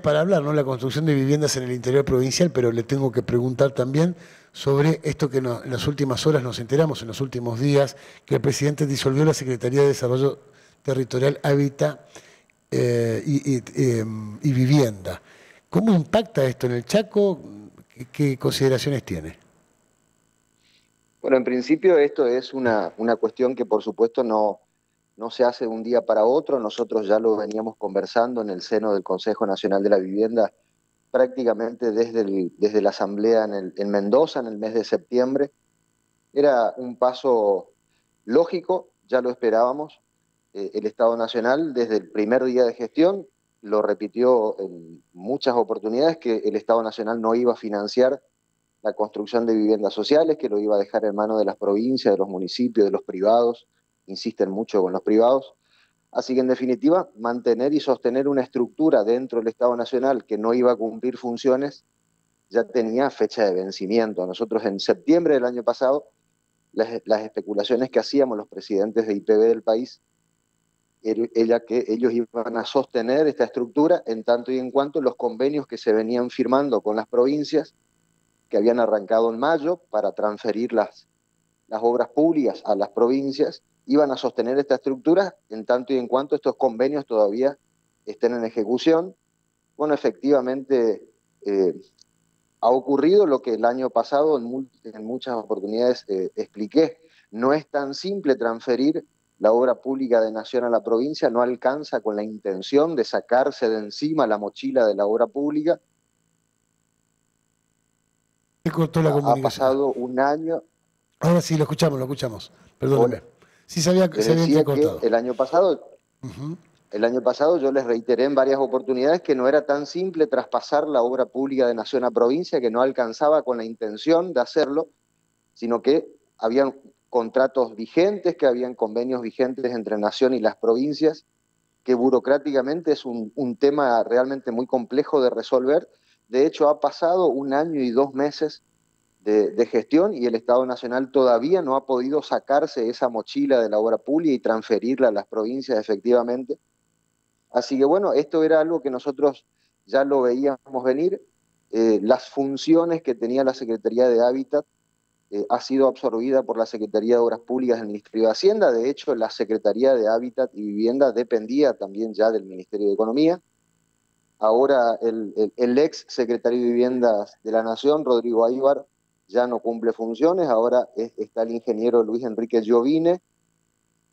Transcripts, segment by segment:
Para hablar, ¿no? La construcción de viviendas en el interior provincial, pero le tengo que preguntar también sobre esto que en las últimas horas nos enteramos, en los últimos días, que el presidente disolvió la Secretaría de Desarrollo Territorial, Hábitat y Vivienda. ¿Cómo impacta esto en el Chaco? ¿Qué consideraciones tiene? Bueno, en principio esto es una cuestión que por supuesto no se hace de un día para otro. Nosotros ya lo veníamos conversando en el seno del Consejo Nacional de la Vivienda prácticamente desde la asamblea en Mendoza en el mes de septiembre. Era un paso lógico, ya lo esperábamos. El Estado Nacional desde el primer día de gestión lo repitió en muchas oportunidades que el Estado Nacional no iba a financiar la construcción de viviendas sociales, que lo iba a dejar en manos de las provincias, de los municipios, de los privados, insisten mucho con los privados. Así que en definitiva, mantener y sostener una estructura dentro del Estado Nacional que no iba a cumplir funciones ya tenía fecha de vencimiento. Nosotros en septiembre del año pasado, las especulaciones que hacíamos los presidentes de IPB del país, ella que ellos iban a sostener esta estructura en tanto y en cuanto los convenios que se venían firmando con las provincias que habían arrancado en mayo para transferir las obras públicas a las provincias, iban a sostener esta estructura en tanto y en cuanto estos convenios todavía estén en ejecución. Bueno, efectivamente ha ocurrido lo que el año pasado en muchas oportunidades expliqué. No es tan simple transferir la obra pública de nación a la provincia, no alcanza con la intención de sacarse de encima la mochila de la obra pública. Se cortó la Ha comunicación. pasado un año. Ahora sí, lo escuchamos, lo escuchamos. Hola. Perdóneme. Sí, Les se había decía que entrecortado. Ujú. el año pasado yo les reiteré en varias oportunidades que no era tan simple traspasar la obra pública de nación a provincia, que no alcanzaba con la intención de hacerlo, sino que habían contratos vigentes, que habían convenios vigentes entre nación y las provincias, que burocráticamente es un tema realmente muy complejo de resolver. De hecho, ha pasado un año y 2 meses de gestión y el Estado Nacional todavía no ha podido sacarse esa mochila de la obra pública y transferirla a las provincias efectivamente. Así que bueno, esto era algo que nosotros ya lo veíamos venir. Las funciones que tenía la Secretaría de Hábitat ha sido absorbida por la Secretaría de Obras Públicas del Ministerio de Hacienda. De hecho, la Secretaría de Hábitat y Vivienda dependía también ya del Ministerio de Economía. Ahora el ex secretario de Viviendas de la Nación, Rodrigo Aybar, ya no cumple funciones. Ahora está el ingeniero Luis Enrique Giovine.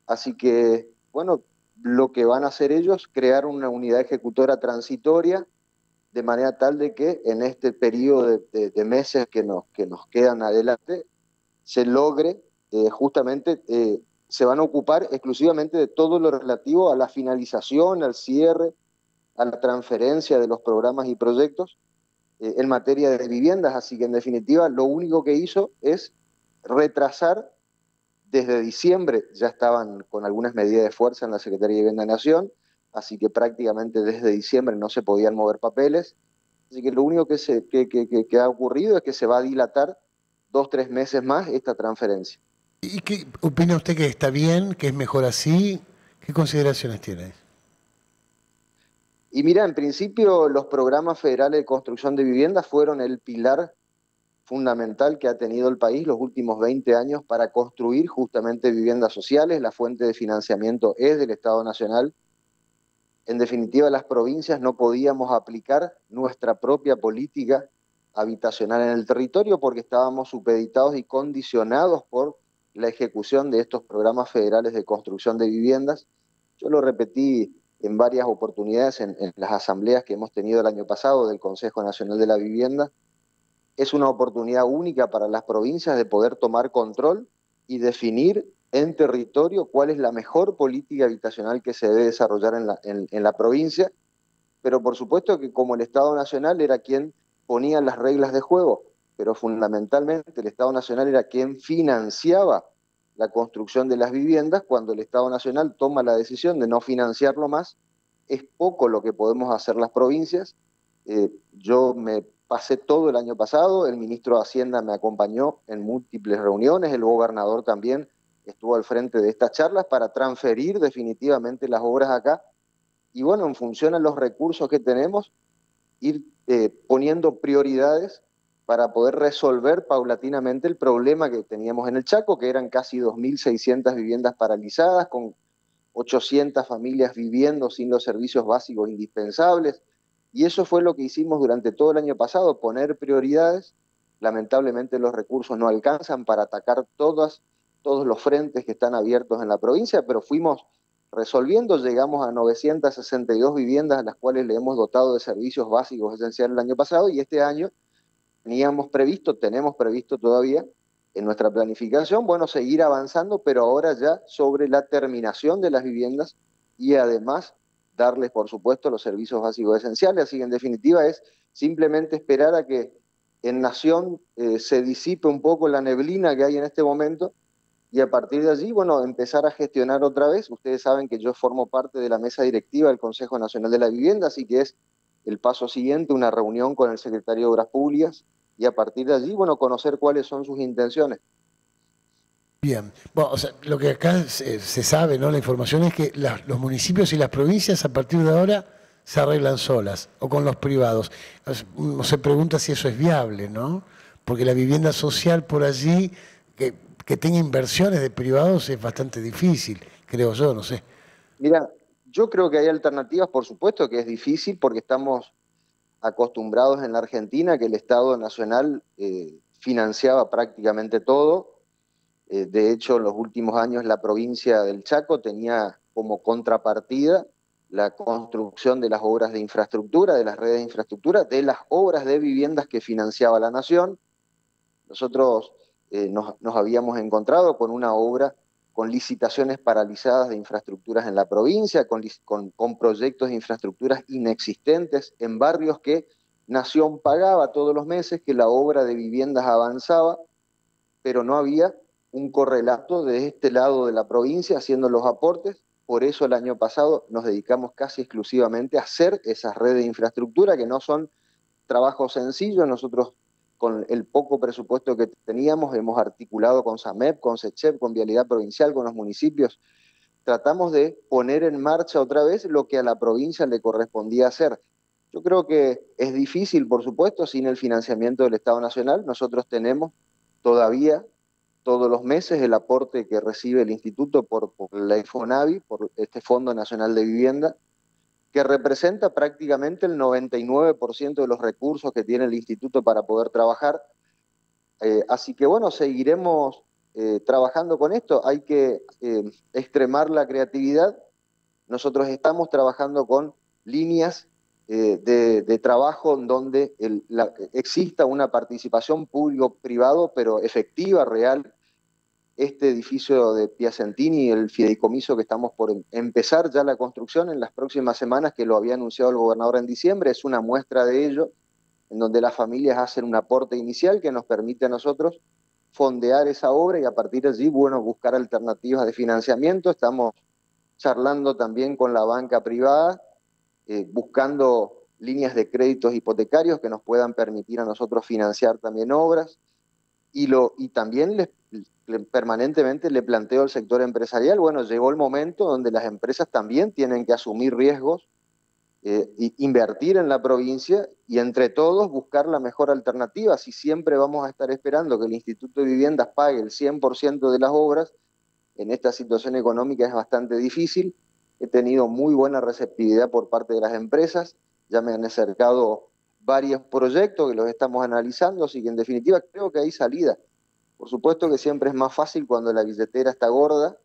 Así que, bueno, lo que van a hacer ellos, crear una unidad ejecutora transitoria de manera tal de que en este periodo de meses que nos quedan adelante se logre justamente, se van a ocupar exclusivamente de todo lo relativo a la finalización, al cierre, a la transferencia de los programas y proyectos en materia de viviendas. Así que en definitiva lo único que hizo es retrasar. Desde diciembre ya estaban con algunas medidas de fuerza en la Secretaría de Vivienda de Nación, así que prácticamente desde diciembre no se podían mover papeles. Así que lo único que ha ocurrido es que se va a dilatar 2, 3 meses más esta transferencia. ¿Y qué opina usted que está bien, que es mejor así? ¿Qué consideraciones tiene? Y mira, en principio los programas federales de construcción de viviendas fueron el pilar fundamental que ha tenido el país los últimos 20 años para construir justamente viviendas sociales. La fuente de financiamiento es del Estado Nacional. En definitiva, las provincias no podíamos aplicar nuestra propia política habitacional en el territorio porque estábamos supeditados y condicionados por la ejecución de estos programas federales de construcción de viviendas. Yo lo repetí en varias oportunidades en las asambleas que hemos tenido el año pasado del Consejo Nacional de la Vivienda. Es una oportunidad única para las provincias de poder tomar control y definir en territorio cuál es la mejor política habitacional que se debe desarrollar en la provincia, pero por supuesto que como el Estado Nacional era quien ponía las reglas de juego, pero fundamentalmente el Estado Nacional era quien financiaba la construcción de las viviendas. Cuando el Estado Nacional toma la decisión de no financiarlo más, es poco lo que podemos hacer las provincias. Yo me pasé todo el año pasado, el ministro de Hacienda me acompañó en múltiples reuniones, el gobernador también estuvo al frente de estas charlas para transferir definitivamente las obras acá. Y bueno, en función a los recursos que tenemos, ir poniendo prioridades para poder resolver paulatinamente el problema que teníamos en el Chaco, que eran casi 2.600 viviendas paralizadas, con 800 familias viviendo sin los servicios básicos indispensables. Y eso fue lo que hicimos durante todo el año pasado, poner prioridades. Lamentablemente los recursos no alcanzan para atacar todos los frentes que están abiertos en la provincia, pero fuimos resolviendo, llegamos a 962 viviendas a las cuales le hemos dotado de servicios básicos esenciales el año pasado, y este año tenemos previsto todavía en nuestra planificación, bueno, seguir avanzando, pero ahora ya sobre la terminación de las viviendas y además darles, por supuesto, los servicios básicos esenciales. Así que en definitiva es simplemente esperar a que en Nación se disipe un poco la neblina que hay en este momento y a partir de allí, bueno, empezar a gestionar otra vez. Ustedes saben que yo formo parte de la mesa directiva del Consejo Nacional de la Vivienda, así que es el paso siguiente, una reunión con el secretario de Obras Públicas y a partir de allí, bueno, conocer cuáles son sus intenciones. Bien, bueno, o sea, lo que acá se sabe, ¿no? La información es que los municipios y las provincias a partir de ahora se arreglan solas o con los privados. Uno se pregunta si eso es viable, ¿no? Porque la vivienda social por allí, que tenga inversiones de privados es bastante difícil, creo yo, no sé. Mira, yo creo que hay alternativas, por supuesto que es difícil porque estamos acostumbrados en la Argentina que el Estado Nacional financiaba prácticamente todo. De hecho, en los últimos años la provincia del Chaco tenía como contrapartida la construcción de las obras de infraestructura, de las redes de infraestructura, de las obras de viviendas que financiaba la Nación. Nosotros nos habíamos encontrado con una obra con licitaciones paralizadas de infraestructuras en la provincia, con proyectos de infraestructuras inexistentes en barrios que Nación pagaba todos los meses, que la obra de viviendas avanzaba, pero no había un correlato de este lado de la provincia haciendo los aportes. Por eso el año pasado nos dedicamos casi exclusivamente a hacer esas redes de infraestructura, que no son trabajos sencillos. Nosotros, con el poco presupuesto que teníamos, hemos articulado con SAMEP, con SECHEP, con Vialidad Provincial, con los municipios. Tratamos de poner en marcha otra vez lo que a la provincia le correspondía hacer. Yo creo que es difícil, por supuesto, sin el financiamiento del Estado Nacional. Nosotros tenemos todavía todos los meses el aporte que recibe el Instituto por la IFONAVI, por este Fondo Nacional de Vivienda, que representa prácticamente el 99% de los recursos que tiene el Instituto para poder trabajar. Así que bueno, seguiremos trabajando con esto. Hay que extremar la creatividad. Nosotros estamos trabajando con líneas de trabajo en donde exista una participación público-privado, pero efectiva, real. Este edificio de Piacentini, el fideicomiso que estamos por empezar ya la construcción en las próximas semanas, que lo había anunciado el gobernador en diciembre, es una muestra de ello, en donde las familias hacen un aporte inicial que nos permite a nosotros fondear esa obra y a partir de allí, bueno, buscar alternativas de financiamiento. Estamos charlando también con la banca privada, buscando líneas de créditos hipotecarios que nos puedan permitir a nosotros financiar también obras. Y también permanentemente le planteo al sector empresarial, bueno, llegó el momento donde las empresas también tienen que asumir riesgos, invertir en la provincia y entre todos buscar la mejor alternativa. Si siempre vamos a estar esperando que el Instituto de Viviendas pague el 100% de las obras, en esta situación económica es bastante difícil. He tenido muy buena receptividad por parte de las empresas, ya me han acercado varios proyectos que los estamos analizando, así que en definitiva creo que hay salida. Por supuesto que siempre es más fácil cuando la billetera está gorda,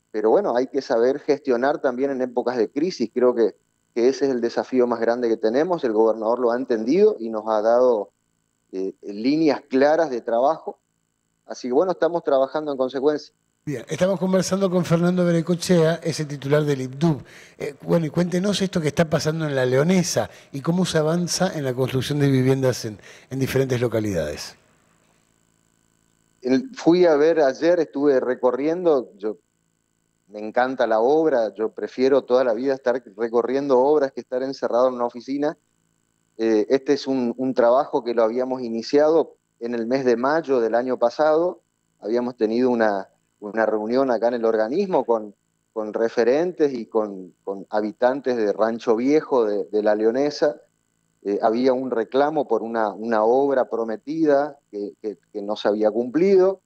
pero bueno, hay que saber gestionar también en épocas de crisis. Creo que ese es el desafío más grande que tenemos. El gobernador lo ha entendido y nos ha dado líneas claras de trabajo. Así que bueno, estamos trabajando en consecuencia. Bien, estamos conversando con Fernando Berecochea, es el titular del IPDUB. Bueno, y cuéntenos esto que está pasando en La Leonesa y cómo se avanza en la construcción de viviendas en diferentes localidades. Fui a ver ayer, estuve recorriendo, me encanta la obra, yo prefiero toda la vida estar recorriendo obras que estar encerrado en una oficina. Este es un trabajo que lo habíamos iniciado en el mes de mayo del año pasado. Habíamos tenido una reunión acá en el organismo con referentes y con habitantes de Rancho Viejo, de La Leonesa, había un reclamo por una obra prometida que no se había cumplido.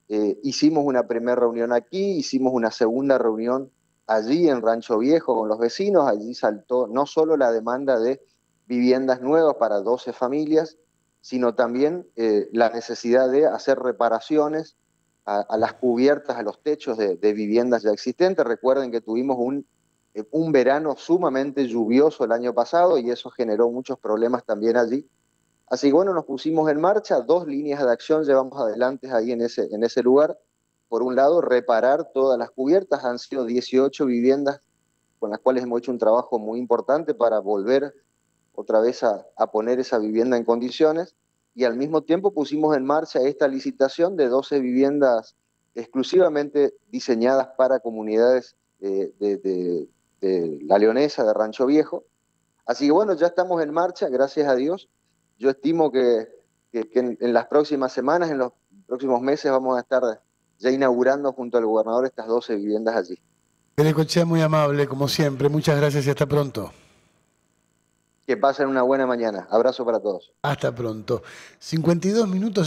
Hicimos una primera reunión aquí, hicimos una segunda reunión allí en Rancho Viejo con los vecinos. Allí saltó no solo la demanda de viviendas nuevas para 12 familias, sino también la necesidad de hacer reparaciones a las cubiertas, a los techos de viviendas ya existentes. Recuerden que tuvimos un verano sumamente lluvioso el año pasado y eso generó muchos problemas también allí. Así que bueno, nos pusimos en marcha, 2 líneas de acción llevamos adelante ahí en ese lugar. Por un lado, reparar todas las cubiertas, han sido 18 viviendas con las cuales hemos hecho un trabajo muy importante para volver otra vez a poner esa vivienda en condiciones, y al mismo tiempo pusimos en marcha esta licitación de 12 viviendas exclusivamente diseñadas para comunidades de La Leonesa, de Rancho Viejo. Así que bueno, ya estamos en marcha, gracias a Dios. Yo estimo que en las próximas semanas, en los próximos meses, vamos a estar ya inaugurando junto al gobernador estas 12 viviendas allí. Necochea, muy amable, como siempre. Muchas gracias y hasta pronto. Que pasen una buena mañana. Abrazo para todos. Hasta pronto. 52 minutos.